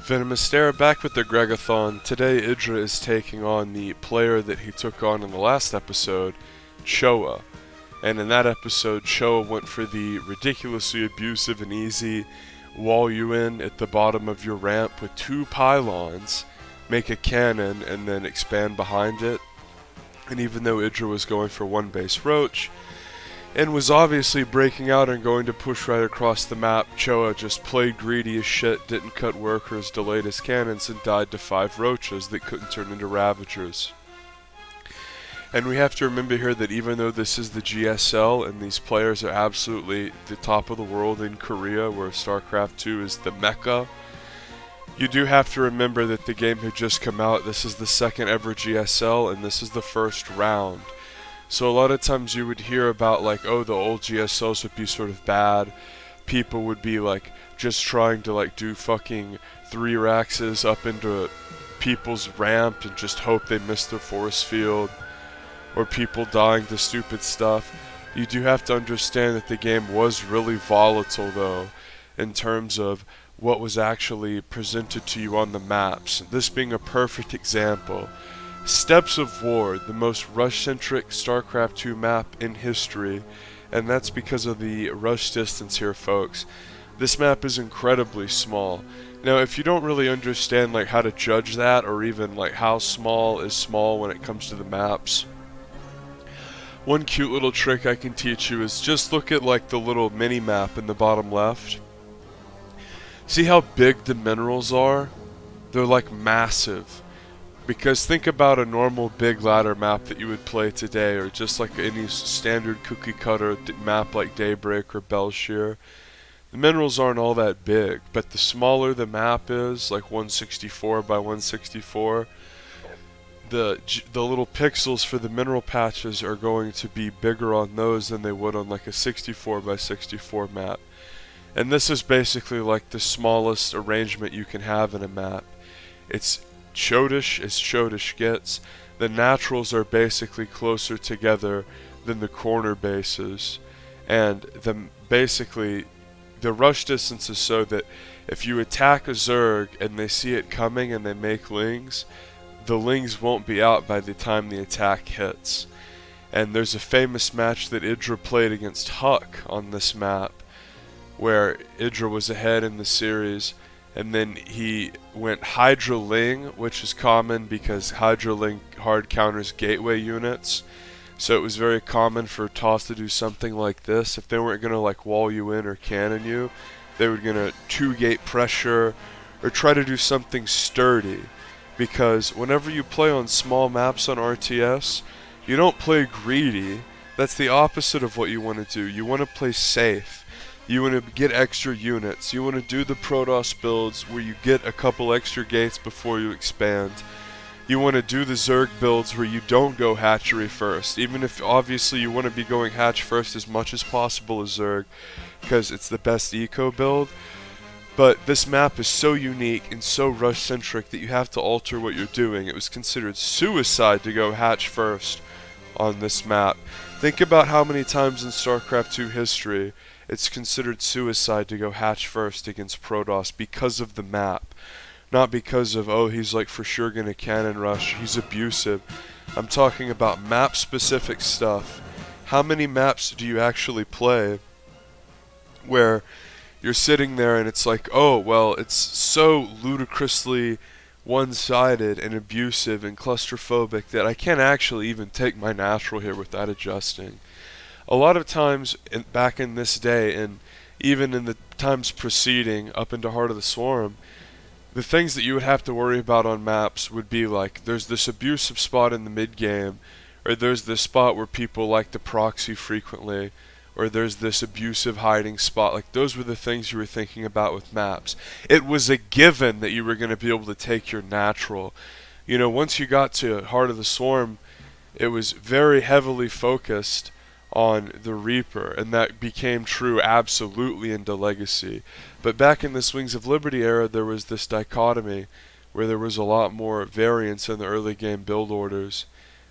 Venomastera back with the Gregathon. Today IdrA is taking on the player that he took on in the last episode, Choa. And in that episode, Choa went for the ridiculously abusive and easy wall you in at the bottom of your ramp with 2 pylons, make a cannon, and then expand behind it. And even though IdrA was going for 1 base roach, and was obviously breaking out and going to push right across the map, Choa just played greedy as shit, didn't cut workers, delayed his cannons, and died to 5 roaches that couldn't turn into Ravagers. And we have to remember here that even though this is the GSL and these players are absolutely the top of the world in Korea, where StarCraft 2 is the mecca, you do have to remember that the game had just come out. This is the 2nd ever GSL, and this is the first round. So a lot of times you would hear about like, oh, the old GSLs would be sort of bad. People would be like just trying to like do fucking 3 raxes up into people's ramp and just hope they miss their force field. Or people dying to stupid stuff. You do have to understand that the game was really volatile though, in terms of what was actually presented to you on the maps. This being a perfect example. Steps of War, the most rush-centric StarCraft 2 map in history, and that's because of the rush distance here, folks. This map is incredibly small. Now, if you don't really understand like how to judge that, or even like how small is small when it comes to the maps, one cute little trick I can teach you is just look at like the little mini map in the bottom left. See how big the minerals are? They're like massive. Because think about a normal big ladder map that you would play today, or just like any standard cookie cutter map like Daybreak or Belshire. The minerals aren't all that big, but the smaller the map is, like 164 by 164, the little pixels for the mineral patches are going to be bigger on those than they would on like a 64 by 64 map. And this is basically like the smallest arrangement you can have in a map. It's chodish as chodish gets. The naturals are basically closer together than the corner bases, and basically the rush distance is so that if you attack a Zerg and they see it coming and they make lings, the lings won't be out by the time the attack hits. And there's a famous match that IdrA played against Huck on this map, where IdrA was ahead in the series, and then he went Hydra Ling, which is common because Hydra Ling hard counters gateway units. So it was very common for TOS to do something like this. If they weren't going to like wall you in or cannon you, they were going to 2-gate pressure or try to do something sturdy. Because whenever you play on small maps on RTS, you don't play greedy. That's the opposite of what you want to do. You want to play safe. You want to get extra units. You want to do the Protoss builds where you get a couple extra gates before you expand. You want to do the Zerg builds where you don't go hatchery first, even if obviously you want to be going hatch first as much as possible as Zerg, because it's the best eco build. But this map is so unique and so rush-centric that you have to alter what you're doing. It was considered suicide to go hatch first on this map. Think about how many times in StarCraft 2 history it's considered suicide to go hatch first against Protoss because of the map. Not because of, oh, he's like for sure gonna cannon rush, he's abusive. I'm talking about map-specific stuff. How many maps do you actually play where you're sitting there and it's like, oh, well, it's so ludicrously one-sided and abusive and claustrophobic that I can't actually even take my natural here without adjusting. A lot of times back in this day, and even in the times preceding up into Heart of the Swarm, the things that you would have to worry about on maps would be like, there's this abusive spot in the mid-game, or there's this spot where people like to proxy frequently, or there's this abusive hiding spot. Like, those were the things you were thinking about with maps. It was a given that you were going to be able to take your natural. You know, once you got to Heart of the Swarm, it was very heavily focused on the Reaper, and that became true absolutely into Legacy. But back in the Wings of Liberty era, there was this dichotomy where there was a lot more variance in the early game build orders,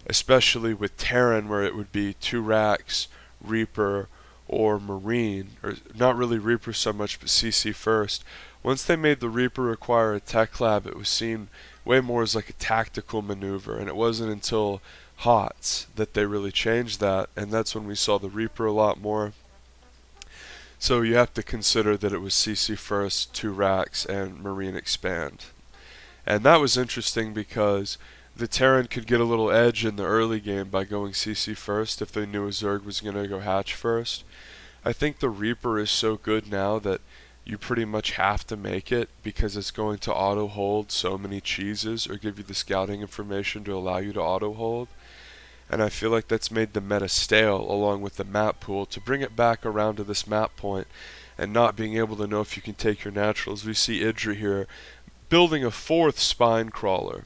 especially with Terran, where it would be 2 racks, Reaper, or Marine, or not really Reaper so much, but CC first. Once they made the Reaper require a tech lab, it was seen way more as like a tactical maneuver, and it wasn't until HOTS that they really changed that, and that's when we saw the Reaper a lot more. So you have to consider that it was CC first, 2 racks, and Marine expand. And that was interesting because the Terran could get a little edge in the early game by going CC first if they knew a Zerg was going to go hatch first. I think the Reaper is so good now that you pretty much have to make it because it's going to auto hold so many cheeses or give you the scouting information to allow you to auto hold. And I feel like that's made the meta stale along with the map pool to bring it back around to this map point and not being able to know if you can take your naturals. We see IdrA here building a 4th spine crawler.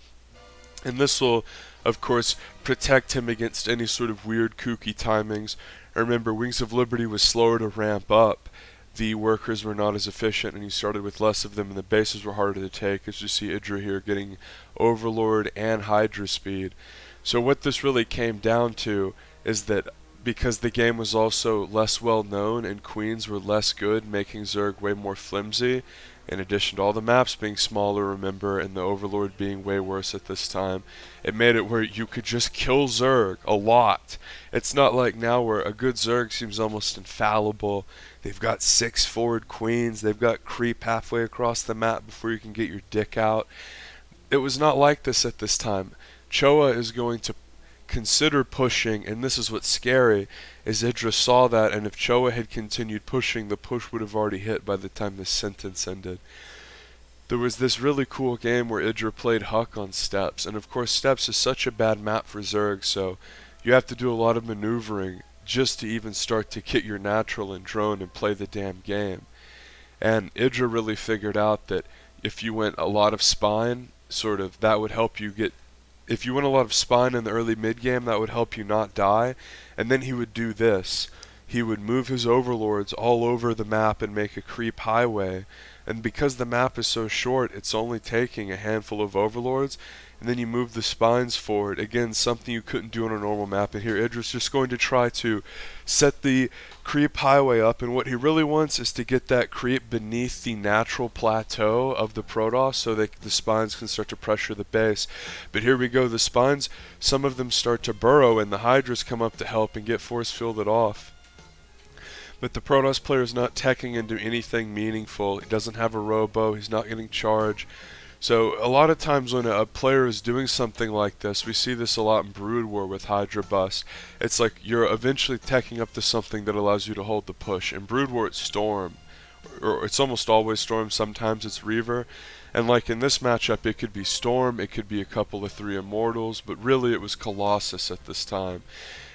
And this will, of course, protect him against any sort of weird kooky timings. Remember, Wings of Liberty was slower to ramp up. The workers were not as efficient, and you started with less of them, and the bases were harder to take, as you see IdrA here getting Overlord and Hydra speed. So what this really came down to is that because the game was also less well known and queens were less good, making Zerg way more flimsy, in addition to all the maps being smaller, remember, and the Overlord being way worse at this time, it made it where you could just kill Zerg a lot. It's not like now where a good Zerg seems almost infallible. They've got 6 forward queens, they've got creep halfway across the map before you can get your dick out. It was not like this at this time. Choa is going to consider pushing, and this is what's scary, is IdrA saw that, and if Choa had continued pushing, the push would have already hit by the time this sentence ended. There was this really cool game where IdrA played Huck on Steps, and of course Steps is such a bad map for Zerg, so you have to do a lot of maneuvering just to even start to get your natural and drone and play the damn game. And IdrA really figured out that if you went a lot of spine, sort of, that would help you get, if you went a lot of spine in the early mid game, that would help you not die. And then he would do this. He would move his overlords all over the map and make a creep highway. And because the map is so short, it's only taking a handful of overlords. And then you move the spines forward. Again, something you couldn't do on a normal map. And here IdrA's just going to try to set the creep highway up. And what he really wants is to get that creep beneath the natural plateau of the Protoss so that the spines can start to pressure the base. But here we go. The spines, some of them start to burrow and the Hydras come up to help and get force fielded off. But the Protoss player is not teching into anything meaningful. He doesn't have a robo. He's not getting charge. So a lot of times when a player is doing something like this, we see this a lot in Brood War with Hydra Bust. It's like you're eventually teching up to something that allows you to hold the push. In Brood War it's Storm, or it's almost always Storm, sometimes it's Reaver. And like in this matchup it could be Storm, it could be a couple of 3 Immortals, but really it was Colossus at this time.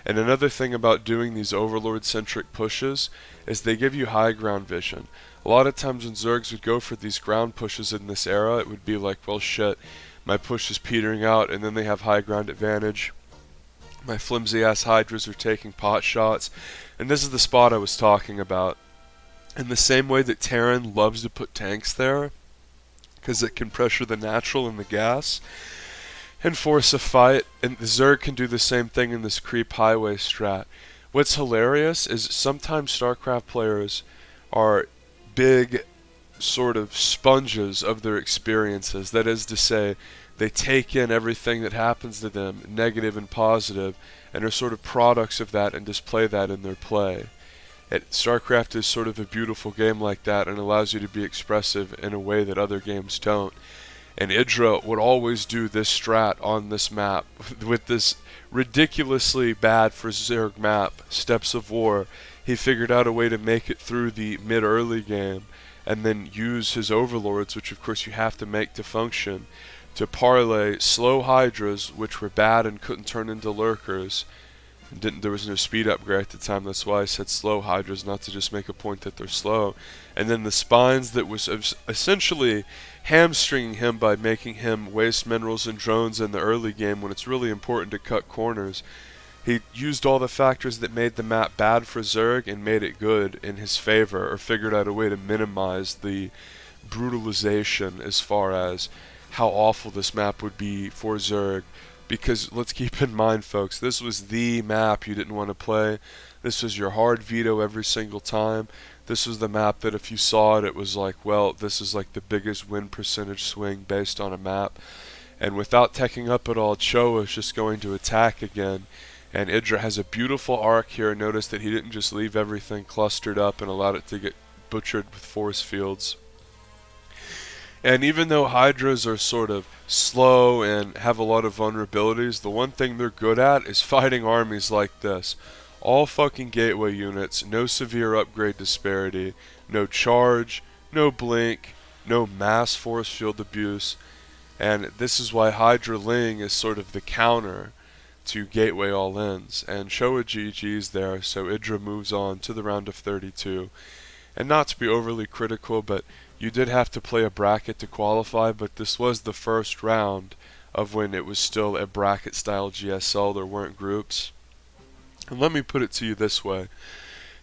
And another thing about doing these Overlord-centric pushes is they give you high ground vision. A lot of times when Zergs would go for these ground pushes in this era, it would be like, well shit, my push is petering out, and then they have high ground advantage. My flimsy ass Hydras are taking pot shots, and this is the spot I was talking about. In the same way that Terran loves to put tanks there, because it can pressure the natural and the gas, and force a fight, and the Zerg can do the same thing in this creep highway strat. What's hilarious is sometimes StarCraft players are big sort of sponges of their experiences. That is to say, they take in everything that happens to them, negative and positive, and are sort of products of that and display that in their play. StarCraft is sort of a beautiful game like that and allows you to be expressive in a way that other games don't. And IdrA would always do this strat on this map with this ridiculously bad for Zerg map, Steps of War. He figured out a way to make it through the mid-early game and then use his overlords, which of course you have to make to function, to parlay slow Hydras, which were bad and couldn't turn into lurkers. And there was no speed upgrade at the time, that's why I said slow Hydras, not to just make a point that they're slow. And then the spines that was essentially hamstringing him by making him waste minerals and drones in the early game when it's really important to cut corners. He used all the factors that made the map bad for Zerg and made it good in his favor, or figured out a way to minimize the brutalization as far as how awful this map would be for Zerg. Because let's keep in mind, folks, this was the map you didn't want to play. This was your hard veto every single time. This was the map that if you saw it, it was like, well, this is like the biggest win percentage swing based on a map. And without teching up at all, Choa is just going to attack again. And IdrA has a beautiful arc here. Notice that he didn't just leave everything clustered up and allowed it to get butchered with force fields. And even though Hydras are sort of slow and have a lot of vulnerabilities, the one thing they're good at is fighting armies like this. All fucking gateway units, no severe upgrade disparity, no charge, no blink, no mass force field abuse. And this is why Hydra Ling is sort of the counter to gateway all-ins. And Choa GG's there, so IdrA moves on to the round of 32. And not to be overly critical, but you did have to play a bracket to qualify, but this was the first round of when it was still a bracket-style GSL. There weren't groups. And let me put it to you this way.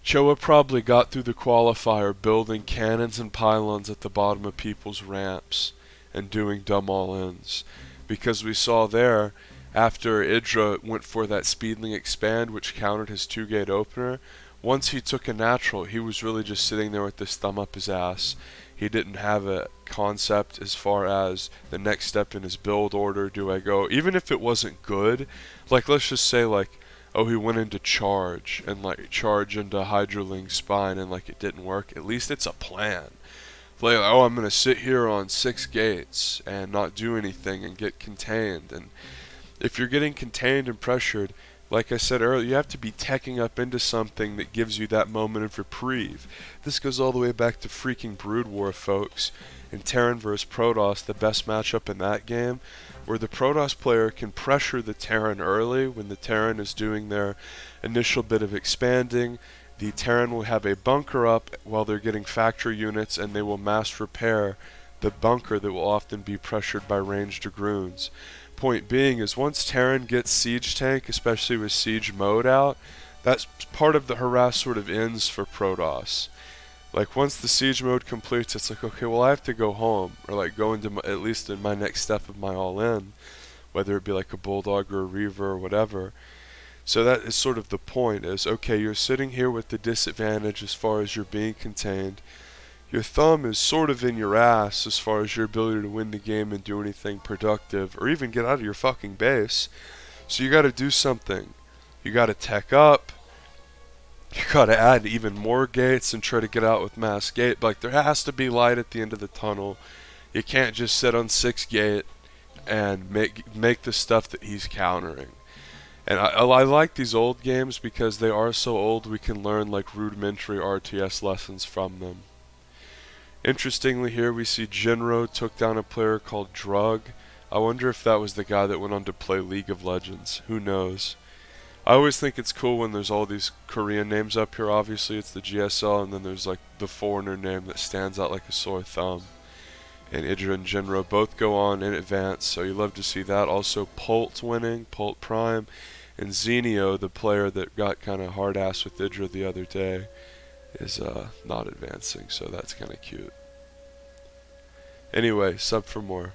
Choa probably got through the qualifier building cannons and pylons at the bottom of people's ramps and doing dumb all-ins. Because we saw there, after IdrA went for that Speedling expand, which countered his 2-gate opener, once he took a natural, he was really just sitting there with his thumb up his ass. He didn't have a concept as far as the next step in his build order. Do I go, even if it wasn't good, like let's just say like, oh, he went into charge and like charge into Hydra Ling's spine and like it didn't work. At least it's a plan. Like, oh, I'm going to sit here on 6 gates and not do anything and get contained. And if you're getting contained and pressured, like I said earlier, you have to be teching up into something that gives you that moment of reprieve. This goes all the way back to freaking Brood War, folks. In Terran vs. Protoss, the best matchup in that game, where the Protoss player can pressure the Terran early when the Terran is doing their initial bit of expanding. The Terran will have a bunker up while they're getting factory units, and they will mass repair the bunker that will often be pressured by ranged Dragoons. Point being is once Terran gets siege tank, especially with siege mode out, that's part of the harass sort of ends for Protoss. Like once the siege mode completes, it's like, okay, well I have to go home, or like go into at least in my next step of my all-in, whether it be like a Bulldog or a Reaver or whatever. So that is sort of the point, is okay, you're sitting here with the disadvantage as far as you're being contained. Your thumb is sort of in your ass as far as your ability to win the game and do anything productive, or even get out of your fucking base. So you gotta do something. You gotta tech up. You gotta add even more gates and try to get out with mass gate. Like, there has to be light at the end of the tunnel. You can't just sit on 6 gate and make the stuff that he's countering. And I like these old games because they are so old we can learn like rudimentary RTS lessons from them. Interestingly here we see Jinro took down a player called Drug. I wonder if that was the guy that went on to play League of Legends. Who knows? I always think it's cool when there's all these Korean names up here. Obviously it's the GSL, and then there's like the foreigner name that stands out like a sore thumb. And IdrA and Jinro both go on in advance, so you love to see that. Also Pult winning, Pult Prime, and Zenio, the player that got kind of hard-ass with IdrA the other day, is not advancing, so that's kind of cute. Anyway, sub for more.